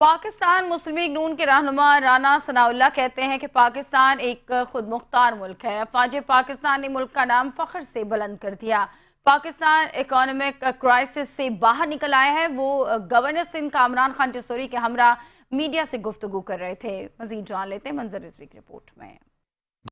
پاکستان مسلم league نون کے رہنما رانا ثناء اللہ کہتے ہیں کہ پاکستان ایک خود مختار ملک ہے۔ افواج پاکستان نے ملک کا نام فخر سے بلند کر دیا۔ پاکستان اکانومک کرائسس سے باہر نکل آیا ہے۔ وہ گورنر سندھ کامران خان ٹیسوری کے ہمراہ میڈیا سے گفتگو کر رہے تھے۔ مزید جان لیتے ہیں منظر رضوی کی رپورٹ میں۔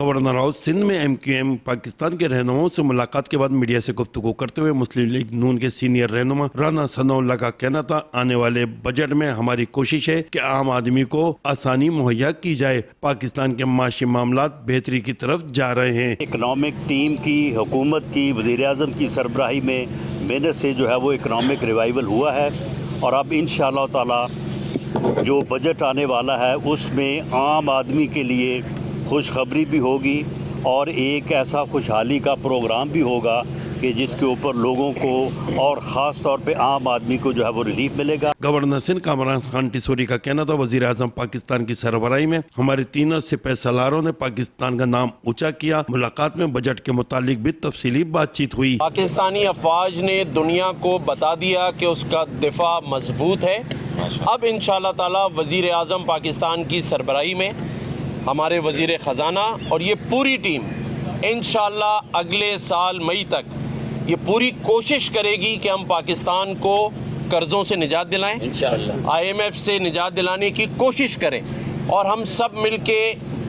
گورنر ہاؤس سندھ میں MQM پاکستان کے رہنماؤں سے ملاقات کے بعد میڈیا سے گفتگو کرتے ہوئے مسلم لیگ نون کے سینئر رہنما رانا ثناء اللہ کا کہنا تھا، آنے والے بجٹ میں ہماری کوشش ہے کہ عام آدمی کو آسانی مہیا کی جائے۔ پاکستان کے معاشی معاملات بہتری کی طرف جا رہے ہیں۔ اکنامک ٹیم کی، حکومت کی، وزیر اعظم کی سربراہی میں محنت سے جو ہے وہ اکنامک ریوائول ہوا ہے، اور اب انشاءاللہ تعالی جو بجٹ آنے والا ہے اس میں عام آدمی کے لیے خوشخبری بھی ہوگی اور ایک ایسا خوشحالی کا پروگرام بھی ہوگا کہ جس کے اوپر لوگوں کو اور خاص طور پہ عام آدمی کو جو ہے وہ ریلیف ملے گا۔ گورنر سندھ کامران خان ٹیسوری کا کہنا تھا، وزیر اعظم پاکستان کی سربراہی میں ہمارے تینوں سپہ سالاروں نے پاکستان کا نام اونچا کیا۔ ملاقات میں بجٹ کے متعلق بھی تفصیلی بات چیت ہوئی۔ پاکستانی افواج نے دنیا کو بتا دیا کہ اس کا دفاع مضبوط ہے۔ اب انشاءاللہ تعالی وزیر اعظم پاکستان کی سربراہی میں ہمارے وزیر خزانہ اور یہ پوری ٹیم انشاءاللہ اگلے سال مئی تک یہ پوری کوشش کرے گی کہ ہم پاکستان کو قرضوں سے نجات دلائیں، انشاءاللہ IMF سے نجات دلانے کی کوشش کریں، اور ہم سب مل کے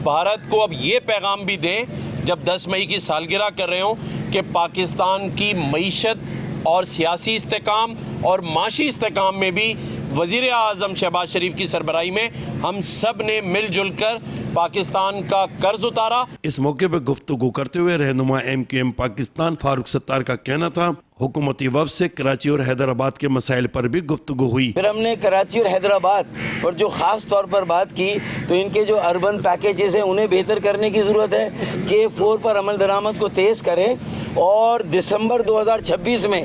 بھارت کو اب یہ پیغام بھی دیں جب 10 مئی کی سالگرہ کر رہے ہوں کہ پاکستان کی معیشت اور سیاسی استحکام اور معاشی استحکام میں بھی وزیر اعظم شہباز شریف کی سربراہی میں ہم سب نے مل جل کر پاکستان کا قرض اتارا۔ اس موقع پہ گفتگو کرتے ہوئے رہنما MQM پاکستان فاروق ستار کا کہنا تھا، حکومتی وفد سے کراچی اور حیدرآباد کے مسائل پر بھی گفتگو ہوئی۔ پھر ہم نے کراچی اور حیدرآباد اور جو خاص طور پر بات کی تو ان کے جو اربن پیکیجز ہیں انہیں بہتر کرنے کی ضرورت ہے کہ 4 پر عمل درآمد کو تیز کریں، اور دسمبر 2026 میں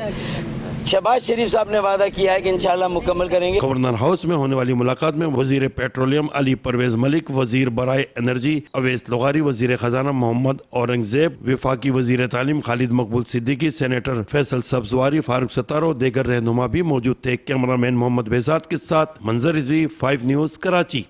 شہباز شریف صاحب نے وعدہ کیا ہے کہ انشاءاللہ مکمل کریں گے۔ گورنر ہاؤس میں ہونے والی ملاقات میں وزیر پیٹرولیم علی پرویز ملک، وزیر برائے انرجی اویس لغاری، وزیر خزانہ محمد اورنگ زیب، وفاقی وزیر تعلیم خالد مقبول صدیقی، سینیٹر فیصل سبزواری، فاروق ستار اور دیگر رہنما بھی موجود تھے۔ کیمرہ مین محمد بہزاد کے ساتھ منظر رضوی، 5 نیوز کراچی۔